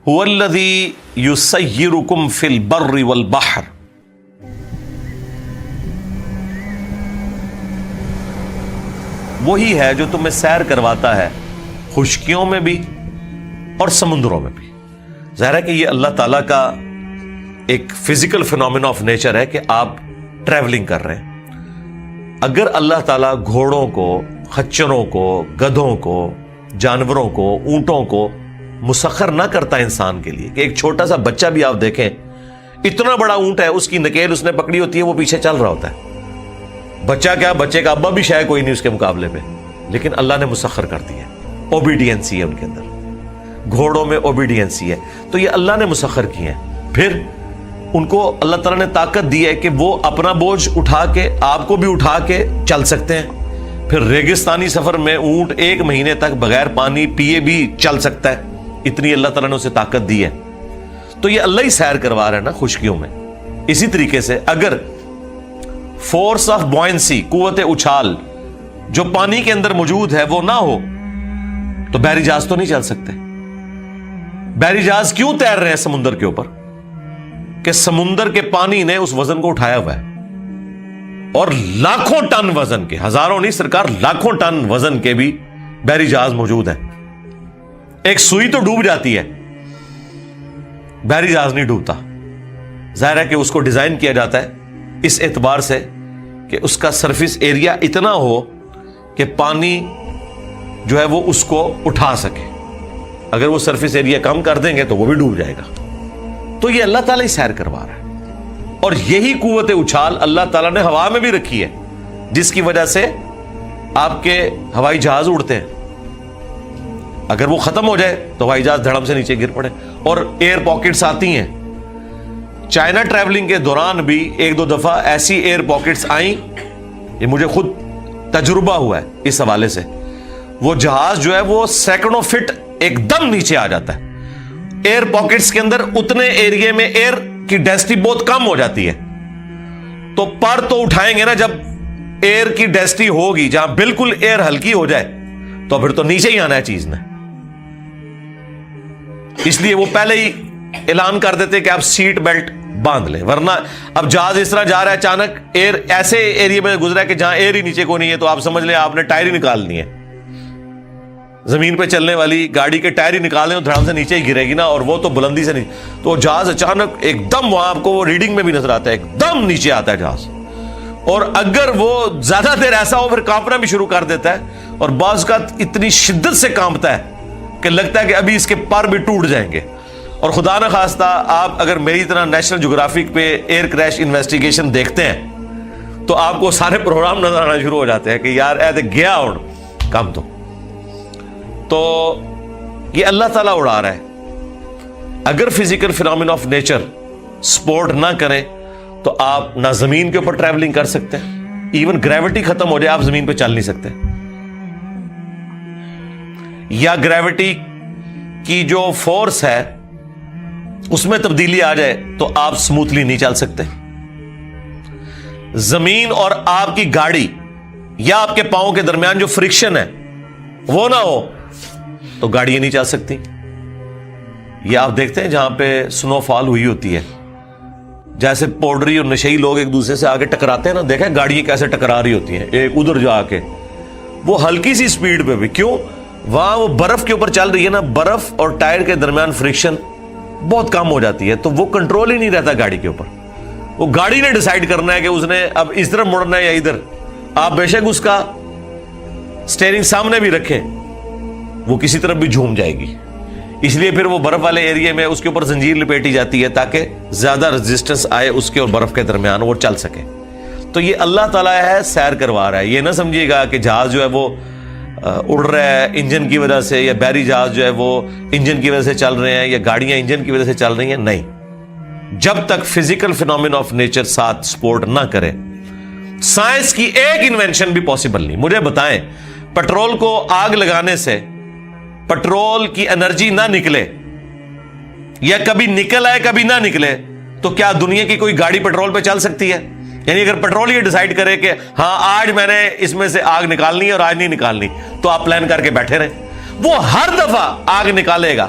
هو الذی یسیرکم فی البر والبحر، وہی ہے جو تمہیں سیر کرواتا ہے خشکیوں میں بھی اور سمندروں میں بھی۔ ظاہر ہے کہ یہ اللہ تعالیٰ کا ایک فزیکل فینومینا آف نیچر ہے کہ آپ ٹریولنگ کر رہے ہیں۔ اگر اللہ تعالیٰ گھوڑوں کو، خچروں کو، گدھوں کو، جانوروں کو، اونٹوں کو مسخر نہ کرتا انسان کے لیے، کہ ایک چھوٹا سا بچہ بھی آپ دیکھیں، اتنا بڑا اونٹ ہے، اس کی نکیل اس نے پکڑی ہوتی ہے، وہ پیچھے چل رہا ہوتا ہے۔ بچہ کیا، بچے کا ابا بھی شاید کوئی نہیں اس کے مقابلے پہ، لیکن اللہ نے مسخر کر دی ہے۔ اوبیڈینسی ہے ان کے اندر، گھوڑوں میں اوبیڈینسی ہے، تو یہ اللہ نے مسخر کیے ہیں۔ پھر ان کو اللہ تعالیٰ نے طاقت دی ہے کہ وہ اپنا بوجھ اٹھا کے آپ کو بھی اٹھا کے چل سکتے ہیں۔ پھر ریگستانی سفر میں اونٹ 1 مہینے تک بغیر پانی پیے بھی چل سکتا ہے، اتنی اللہ تعالیٰ نے اسے طاقت دی ہے۔ تو یہ اللہ ہی سیر کروا رہا ہے نا خشکیوں میں۔ اسی طریقے سے اگر فورس آف بوئنسی، قوت اچھال جو پانی کے اندر موجود ہے وہ نہ ہو تو بحری جہاز تو نہیں چل سکتے۔ بحری جہاز کیوں تیر رہے ہیں سمندر کے اوپر؟ کہ سمندر کے پانی نے اس وزن کو اٹھایا ہوا ہے، اور لاکھوں ٹن وزن کے، ہزاروں نہیں سرکار، لاکھوں ٹن وزن کے بھی بحری جہاز موجود ہیں۔ ایک سوئی تو ڈوب جاتی ہے، بحری جہاز نہیں ڈوبتا۔ ظاہر ہے کہ اس کو ڈیزائن کیا جاتا ہے اس اعتبار سے کہ اس کا سرفیس ایریا اتنا ہو کہ پانی جو ہے وہ اس کو اٹھا سکے۔ اگر وہ سرفیس ایریا کم کر دیں گے تو وہ بھی ڈوب جائے گا۔ تو یہ اللہ تعالیٰ ہی سیر کروا رہا ہے، اور یہی قوت اچھال اللہ تعالیٰ نے ہوا میں بھی رکھی ہے، جس کی وجہ سے آپ کے ہوائی جہاز اڑتے ہیں۔ اگر وہ ختم ہو جائے تو ہوائی جہاز دھڑم سے نیچے گر پڑے۔ اور ایئر پاکٹس آتی ہیں، چائنا ٹریولنگ کے دوران بھی 1-2 دفعہ ایسی ایئر پاکٹس آئیں، یہ مجھے خود تجربہ ہوا ہے اس حوالے سے۔ وہ جہاز جو ہے وہ سینکڑوں فٹ ایک دم نیچے آ جاتا ہے۔ ایئر پاکٹس کے اندر اتنے ایریے میں ایئر کی ڈینسٹی بہت کم ہو جاتی ہے، تو پر تو اٹھائیں گے نا جب ایئر کی ڈینسٹی ہوگی، جہاں بالکل ایئر ہلکی ہو جائے تو پھر تو نیچے ہی آنا ہے چیز نے۔ اس لیے وہ پہلے ہی اعلان کر دیتے کہ آپ سیٹ بیلٹ باندھ لیں، ورنہ اب جہاز اس طرح جا رہا ہے، اچانک ایئر ایسے ایریا میں گزرا ہے کہ جہاں ایئر ہی نیچے کو نہیں ہے، تو آپ سمجھ لیں آپ نے ٹائر ہی نکالنی ہے۔ زمین پہ چلنے والی گاڑی کے ٹائر ہی نکالیں تو دھڑام سے نیچے ہی گرے گی نا، اور وہ تو بلندی سے نہیں، تو جہاز اچانک ایک دم، وہاں آپ کو وہ ریڈنگ میں بھی نظر آتا ہے، ایک دم نیچے آتا ہے جہاز۔ اور اگر وہ زیادہ دیر ایسا ہو پھر کانپنا بھی شروع کر دیتا ہے، اور بعض کا اتنی شدت سے کانپتا ہے کہ لگتا ہے کہ ابھی اس کے پر بھی ٹوٹ جائیں گے۔ اور خدا نہ خواستہ آپ اگر میری طرح نیشنل جغرافک پہ ایئر کریش انویسٹیگیشن دیکھتے ہیں تو آپ کو سارے پروگرام نظر آنا شروع ہو جاتے ہیں کہ یار اے گیا اڑ کم تو یہ اللہ تعالیٰ اڑا رہا ہے۔ اگر physical phenomena of nature support نہ کریں تو آپ نہ زمین کے اوپر ٹریولنگ کر سکتے ہیں، ایون گریوٹی ختم ہو جائے آپ زمین پہ چل نہیں سکتے، یا گریوٹی کی جو فورس ہے اس میں تبدیلی آ جائے تو آپ سموتھلی نہیں چل سکتے۔ زمین اور آپ کی گاڑی یا آپ کے پاؤں کے درمیان جو فرکشن ہے وہ نہ ہو تو گاڑی نہیں چل سکتی۔ یہ آپ دیکھتے ہیں جہاں پہ سنو فال ہوئی ہوتی ہے، جیسے پوڈری اور نشئی لوگ ایک دوسرے سے آگے ٹکراتے ہیں نا، دیکھیں گاڑیاں کیسے ٹکرا رہی ہوتی ہیں ایک ادھر جا کے، وہ ہلکی سی سپیڈ پہ بھی، کیوں؟ وہاں وہ برف کے اوپر چل رہی ہے نا، برف اور ٹائر کے درمیان فرکشن بہت کم ہو جاتی ہے، تو وہ کنٹرول ہی نہیں رہتا گاڑی کے اوپر۔ وہ گاڑی نے ڈیسائیڈ کرنا ہے کہ اس نے اب اس طرف مڑنا ہے یا ادھر۔ آپ بے شک اس کا سٹیئرنگ سامنے بھی رکھیں، وہ کسی طرف بھی جھوم جائے گی۔ اس لیے پھر وہ برف والے ایریا میں اس کے اوپر زنجیر لپیٹی جاتی ہے تاکہ زیادہ ریزسٹنس آئے اس کے اور برف کے درمیان، وہ چل سکے۔ تو یہ اللہ تعالیٰ ہے سیر کروا رہا ہے۔ یہ نہ سمجھیے گا کہ جہاز جو ہے وہ اڑ رہا ہے انجن کی وجہ سے، یا بحری جہاز جو ہے وہ انجن کی وجہ سے چل رہے ہیں، یا گاڑیاں انجن کی وجہ سے چل رہی ہیں، نہیں۔ جب تک فزیکل فینومینا آف نیچر ساتھ سپورٹ نہ کرے، سائنس کی ایک انوینشن بھی پاسبل نہیں۔ مجھے بتائیں، پیٹرول کو آگ لگانے سے پیٹرول کی انرجی نہ نکلے، یا کبھی نکل آئے کبھی نہ نکلے، تو کیا دنیا کی کوئی گاڑی پیٹرول پہ چل سکتی ہے؟ یعنی اگر پیٹرول یہ ڈیسائیڈ کرے کہ ہاں آج میں نے اس میں سے آگ نکالنی ہے اور آج نہیں نکالنی، تو آپ پلان کر کے بیٹھے رہیں، وہ ہر دفعہ آگ نکالے گا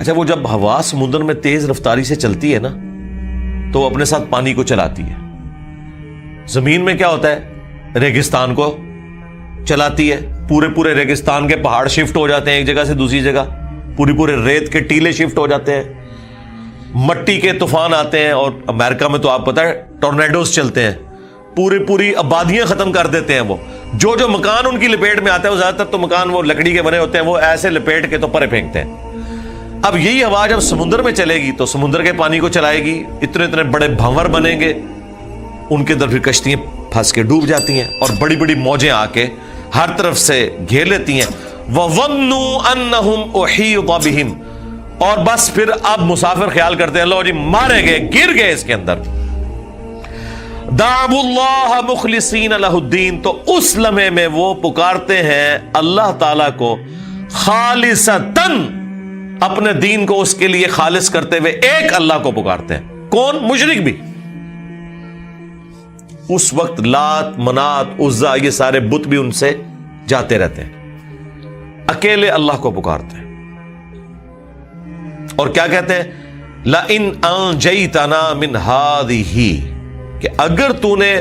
اچھا وہ جب ہوا سمندر میں تیز رفتاری سے چلتی ہے نا تو اپنے ساتھ پانی کو چلاتی ہے. زمین میں کیا ہوتا ہے؟ ریگستان کو چلاتی ہے. پورے ریگستان کے پہاڑ شفٹ ہو جاتے ہیں ایک جگہ سے دوسری جگہ, پورے ریت کے ٹیلے شفٹ ہو جاتے ہیں, مٹی کے طوفان آتے ہیں, اور امریکہ میں تو آپ پتہ ہے ٹورنیڈوز چلتے ہیں, پوری آبادیاں ختم کر دیتے ہیں. وہ جو مکان ان کی لپیٹ میں آتا ہے, وہ زیادہ تر تو مکان وہ لکڑی کے بنے ہوتے ہیں, وہ ایسے لپیٹ کے تو پرے پھینکتے ہیں. اب یہی ہوا جب سمندر میں چلے گی تو سمندر کے پانی کو چلائے گی, اتنے بڑے بھنور بنیں گے, ان کے اندر پھر کشتیاں پھنس کے ڈوب جاتی ہیں اور بڑی موجیں آ کے ہر طرف سے گھیر لیتی ہیں. وَظَنُّوا أَنَّهُمْ أُحِيطَ بِهِمْ, اور بس پھر اب مسافر خیال کرتے ہیں لو جی مارے گئے, گر گئے اس کے اندر. دعوا اللہ مخلصین لہ الدین, تو اس لمحے میں وہ پکارتے ہیں اللہ تعالیٰ کو خالصتاً, اپنے دین کو اس کے لیے خالص کرتے ہوئے ایک اللہ کو پکارتے ہیں. کون؟ مشرک بھی. اس وقت لات منات عزا یہ سارے بت بھی ان سے جاتے رہتے ہیں, اکیلے اللہ کو پکارتے ہیں. اور کیا کہتے ہیں؟ لَإِنْ أَنْجَيْتَنَا مِنْ هَذِهِ, کہ اگر تو نے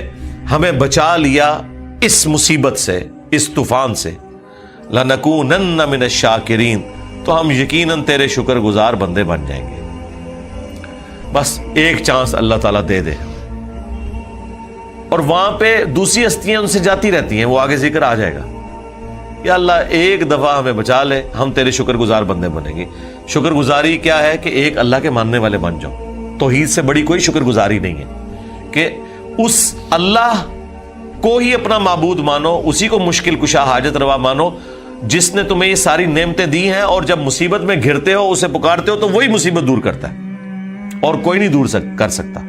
ہمیں بچا لیا اس مصیبت سے, اس طوفان سے, لَنَكُونَنَّ مِنَ الشَّاكِرِينَ, تو ہم یقیناً تیرے شکر گزار بندے بن جائیں گے. بس ایک چانس اللہ تعالیٰ دے دے. اور وہاں پہ دوسری ہستیاں ان سے جاتی رہتی ہیں, وہ آگے ذکر آ جائے گا. یا اللہ ایک دفعہ ہمیں بچا لے, ہم تیرے شکر گزار بندے بنیں گے. شکر گزاری کیا ہے؟ کہ ایک اللہ کے ماننے والے بن جاؤ. توحید سے بڑی کوئی شکر گزاری نہیں ہے کہ اس اللہ کو ہی اپنا معبود مانو, اسی کو مشکل کشا حاجت روا مانو, جس نے تمہیں یہ ساری نعمتیں دی ہیں, اور جب مصیبت میں گھرتے ہو اسے پکارتے ہو تو وہی مصیبت دور کرتا ہے اور کوئی نہیں دور کر سکتا.